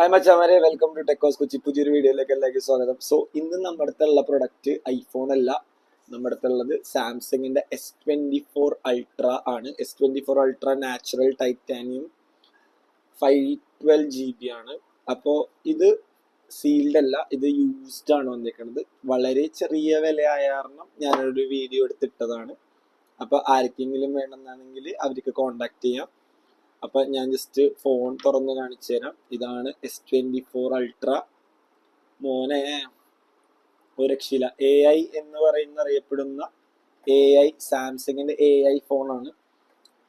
Hi മച്ചാമാരെ, welcome to Techoz Kochi. പുതിയൊരു വീഡിയോയിലേക്ക് എല്ലാവർക്കും സ്വാഗതം. സോ ഇന്ന് നമ്മുടെ അടുത്തുള്ള പ്രൊഡക്റ്റ് ഐഫോൺ അല്ല, നമ്മുടെ അടുത്തുള്ളത് സാംസങ്ങിന്റെ S24 Ultra ആണ്. S24 Ultra natural titanium 512 GB ആണ്. അപ്പോൾ ഇത് സീൽഡ് അല്ല, ഇത് യൂസ്ഡ് ആണ് വന്നിരിക്കുന്നത്. വളരെ ചെറിയ വിലയായ കാരണം ഞാനൊരു വീഡിയോ എടുത്തിട്ടതാണ്. അപ്പോൾ ആർക്കെങ്കിലും വേണമെന്നാണെങ്കിൽ അവർക്ക് കോണ്ടാക്ട് ചെയ്യാം. അപ്പം ഞാൻ ജസ്റ്റ് ഫോൺ തുറന്ന് കാണിച്ചു തരാം. ഇതാണ് S24 Ultra. മോനെ ഒരു രക്ഷയില്ല. AI എന്ന് അറിയപ്പെടുന്ന AI, സാംസങ്ങിന്റെ AI ഫോണാണ്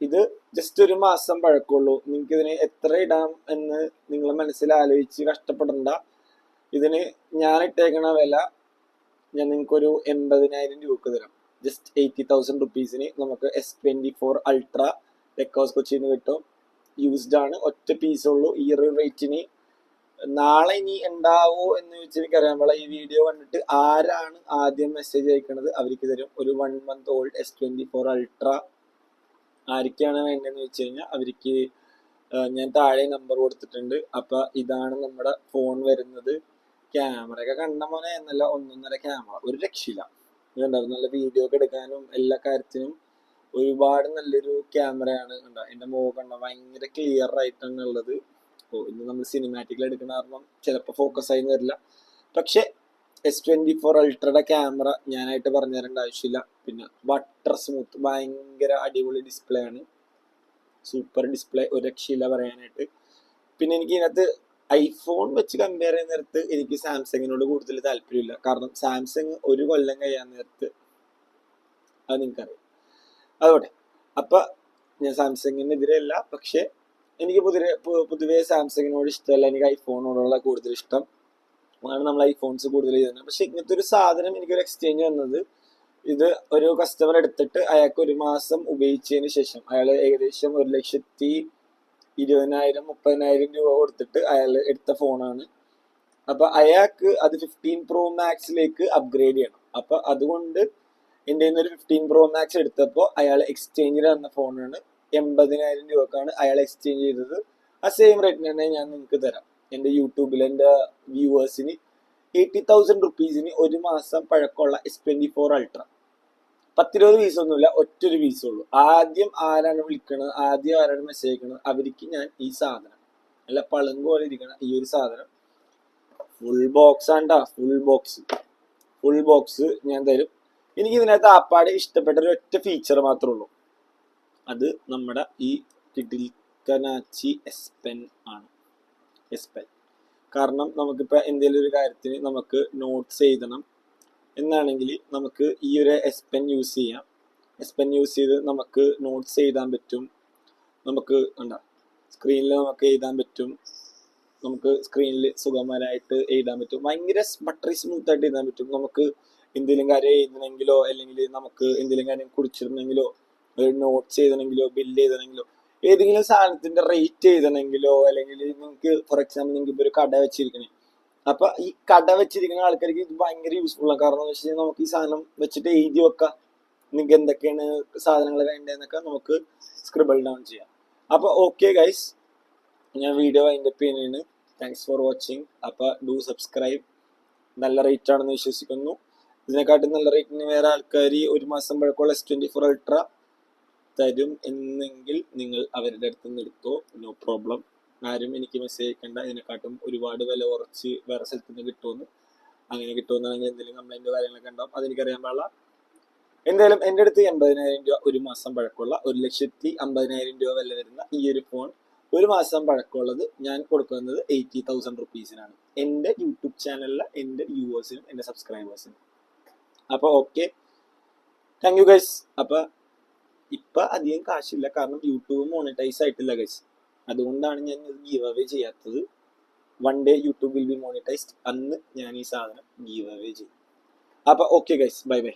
ഇത്. ജസ്റ്റ് ഒരു മാസം പഴക്കമുള്ളൂ. നിങ്ങൾക്ക് ഇതിന് എത്ര ഇടാം എന്ന് നിങ്ങൾ മനസ്സിൽ ആലോചിച്ച് കഷ്ടപ്പെടണ്ട. ഇതിന് ഞാൻ ഇട്ടേക്കണ വില ഞാൻ നിങ്ങൾക്കൊരു 80,000 രൂപക്ക് തരാം. ജസ്റ്റ് 80,000 റുപ്പീസിന് നമുക്ക് S24 Ultra ടെക്കോസ് കൊച്ചിയിൽ നിന്ന് കിട്ടും. യൂസ്ഡ് ആണ്, ഒറ്റ പീസ് ഉള്ളൂ. ഈ ഒരു റേറ്റിന് നാളെ ഇനി ഉണ്ടാവോ എന്ന് ചോദിച്ചാൽ എനിക്കറിയാൻ പാടില്ല. ഈ വീഡിയോ കണ്ടിട്ട് ആരാണ് ആദ്യം മെസ്സേജ് അയക്കണത് അവർക്ക് തരും. ഒരു 1 month old S24 Ultra ആർക്കാണ് വേണ്ടതെന്ന് വെച്ച് കഴിഞ്ഞാൽ അവർക്ക് ഞാൻ താഴെ നമ്പർ കൊടുത്തിട്ടുണ്ട്. അപ്പൊ ഇതാണ് നമ്മുടെ ഫോൺ വരുന്നത്. ക്യാമറ ഒക്കെ കണ്ട മോനെ എന്നല്ല, 1.5 ക്യാമറ, ഒരു രക്ഷയില്ല. ഇതുണ്ടാവും, നല്ല വീഡിയോ ഒക്കെ എടുക്കാനും എല്ലാ കാര്യത്തിനും ഒരുപാട് നല്ലൊരു ക്യാമറയാണ്. കണ്ടോ, എൻ്റെ മുഖം കണ്ടോ, ഭയങ്കര ക്ലിയർ ആയിട്ടാണ് ഉള്ളത്. ഇന്ന് നമ്മൾ സിനിമാറ്റിക്കിൽ എടുക്കുന്ന കാരണം ചിലപ്പോൾ ഫോക്കസ് ആയി വരില്ല. പക്ഷെ S24 Ultra ക്യാമറ ഞാനായിട്ട് പറഞ്ഞു തരേണ്ട ആവശ്യമില്ല. പിന്നെ ബട്ടർ സ്മൂത്ത്, ഭയങ്കര അടിപൊളി ഡിസ്പ്ലേ ആണ്, സൂപ്പർ ഡിസ്പ്ലേ, ഒരു രക്ഷയില്ല പറയാനായിട്ട്. പിന്നെ എനിക്ക് ഇതിനകത്ത് ഐഫോൺ വെച്ച് കമ്പയർ ചെയ്യുന്ന നേരത്ത് എനിക്ക് സാംസങ്ങിനോട് കൂടുതൽ താല്പര്യമില്ല. കാരണം സാംസങ് ഒരു കൊല്ലം കഴിയാൻ നേരത്ത് അത് നിങ്ങൾക്കറിയാം. അതുകൊണ്ട് അപ്പൊ ഞാൻ സാംസങ്ങിനെതിരെയല്ല, പക്ഷെ എനിക്ക് പൊതുവെ സാംസങ്ങിനോട് ഇഷ്ടമല്ല. എനിക്ക് ഐഫോണിനോടുള്ള കൂടുതൽ ഇഷ്ടം. അതാണ് നമ്മൾ ഐഫോൺസ് കൂടുതൽ ചെയ്യുന്നത്. പക്ഷെ ഇങ്ങനത്തെ ഒരു സാധനം എനിക്കൊരു എക്സ്ചേഞ്ച് വന്നത്, ഇത് ഒരു കസ്റ്റമർ എടുത്തിട്ട് അയാൾക്ക് ഒരു മാസം ഉപയോഗിച്ചതിന് ശേഷം അയാൾ ഏകദേശം 1,20,000-30,000 രൂപ കൊടുത്തിട്ട് അയാൾ എടുത്ത ഫോണാണ്. അപ്പൊ അയാൾക്ക് അത് 15 Pro Maxലേക്ക് അപ്ഗ്രേഡ് ചെയ്യണം. അപ്പൊ അതുകൊണ്ട് എൻ്റെ ഒരു 15 Pro Max എടുത്തപ്പോൾ അയാൾ എക്സ്ചേഞ്ചിൽ തന്ന ഫോണാണ്. 80,000 രൂപക്കാണ് അയാൾ എക്സ്ചേഞ്ച് ചെയ്തത്. ആ സെയിം റേറ്റിന് തന്നെ ഞാൻ നിങ്ങൾക്ക് തരാം. എൻ്റെ യൂട്യൂബിൽ എൻ്റെ വ്യൂവേഴ്സിന് 80,000 റുപ്പീസിന് ഒരു മാസം പഴക്കമുള്ള S24 Ultra. 10-20 പീസൊന്നുമില്ല, ഒറ്റൊരു പീസുള്ളൂ. ആദ്യം ആരാണ് വിളിക്കണത്, ആദ്യം ആരാണ് മെസ്സേജ് അയക്കണത് അവർക്ക് ഞാൻ ഈ സാധനം, നല്ല പളുങ്ക് പോലെ ഇരിക്കണം ഈ ഒരു സാധനം, ഫുൾ ബോക്സ് ആണ്ടാ, ഫുൾ ബോക്സ് ഞാൻ തരും. എനിക്ക് ഇതിനകത്ത് ആപ്പാട് ഇഷ്ടപ്പെട്ട ഒരു ഒറ്റ ഫീച്ചർ മാത്രമേ ഉള്ളൂ. അത് നമ്മുടെ ഈ കിഡിൽക്കനാച്ചി എസ് പെൻ ആണ്. എസ് പെൻ കാരണം നമുക്കിപ്പോൾ എന്തെങ്കിലും ഒരു കാര്യത്തിന് നമുക്ക് നോട്ട്സ് എഴുതണം എന്നാണെങ്കിൽ നമുക്ക് ഈ ഒരു എസ് പെൻ യൂസ് ചെയ്യാം. എസ് പെൻ യൂസ് ചെയ്ത് നമുക്ക് നോട്ട്സ് എഴുതാൻ പറ്റും. നമുക്ക് എന്താ സ്ക്രീനിൽ നമുക്ക് എഴുതാൻ പറ്റും. നമുക്ക് സ്ക്രീനിൽ സുഗമമായിട്ട് എഴുതാൻ പറ്റും. ഭയങ്കര ബട്ടറി സ്മൂത്ത് ആയിട്ട് എഴുതാൻ പറ്റും. നമുക്ക് എന്തെങ്കിലും കാര്യം എഴുതണമെങ്കിലോ അല്ലെങ്കിൽ നമുക്ക് എന്തെങ്കിലും കാര്യം കുറിച്ചിടണമെങ്കിലോ നോട്ട്സ് എഴുതണമെങ്കിലോ ബില്ല് എഴുതണമെങ്കിലോ ഏതെങ്കിലും സാധനത്തിന്റെ റേറ്റ് എഴുതണമെങ്കിലോ അല്ലെങ്കിൽ നിങ്ങൾക്ക് ഫോർ എക്സാമ്പിൾ നിങ്ങൾക്ക് ഇപ്പോൾ ഒരു കട വെച്ചിരിക്കണേ, അപ്പൊ ഈ കട വെച്ചിരിക്കുന്ന ആൾക്കാർക്ക് ഇത് ഭയങ്കര യൂസ്ഫുൾ ആണ്. കാരണം എന്ന് വെച്ച് കഴിഞ്ഞാൽ നമുക്ക് ഈ സാധനം വെച്ചിട്ട് എഴുതി വെക്കാം. നിങ്ങൾക്ക് എന്തൊക്കെയാണ് സാധനങ്ങൾ വേണ്ടതെന്നൊക്കെ നമുക്ക് സ്ക്രിബിൾ ഡൗൺ ചെയ്യാം. അപ്പൊ ഓക്കെ ഗൈസ്, ഞാൻ വീഡിയോ വൈൻഡപ്പ് ചെയ്യുന്നതാണ്. Thanks for watching. അപ്പൊ ഡു സബ്സ്ക്രൈബ്. നല്ല റേറ്റ് ആണെന്ന് വിശ്വസിക്കുന്നു. ഇതിനെക്കാട്ടും നല്ല റേറ്റിന് വേറെ ആൾക്കാർ ഒരു മാസം പഴക്കമുള്ള S24 Ultra തരും എന്നെങ്കിൽ നിങ്ങൾ അവരുടെ അടുത്ത് നിന്ന് എടുത്തോ, നോ പ്രോബ്ലം. ആരും എനിക്ക് മെസ്സേജ് അയക്കേണ്ട ഇതിനെക്കാട്ടും ഒരുപാട് വില കുറച്ച് വേറെ സ്ഥലത്ത് നിന്ന് കിട്ടുമെന്ന്. അങ്ങനെ കിട്ടുമെന്നാണെങ്കിൽ എന്തെങ്കിലും കംപ്ലൈൻറ്റോ കാര്യങ്ങളൊക്കെ ഉണ്ടാവും, അതെനിക്കറിയാൻ പാടില്ല. എന്തായാലും എൻ്റെ അടുത്ത് 80,000 രൂപ ഒരു മാസം പഴക്കമുള്ള 1,50,000 രൂപ വില വരുന്ന ഈ ഒരു ഫോൺ ഒരു മാസം പഴക്കമുള്ളത് ഞാൻ കൊടുക്കുന്നത് 80,000 റുപ്പീസിനാണ്. എൻ്റെ യൂട്യൂബ് ചാനലിലെ എൻ്റെ വ്യൂവേഴ്സിനും എൻ്റെ സബ്സ്ക്രൈബേഴ്സിനും. അപ്പോൾ ഓക്കെ, താങ്ക് യു ഗൈസ്. അപ്പോൾ ഇപ്പം അധികം കാശില്ല, കാരണം യൂട്യൂബ് മോണിറ്റൈസ് ആയിട്ടില്ല ഗൈസ്. അതുകൊണ്ടാണ് ഞാൻ ഗീവ് അവേ ചെയ്യാത്തത്. One day YouTube will be monetised, അന്ന് ഞാൻ ഈ സാധനം ഗീവ് അവേ ചെയ്യും. അപ്പോൾ ഓക്കെ ഗൈസ്, ബൈ ബൈ.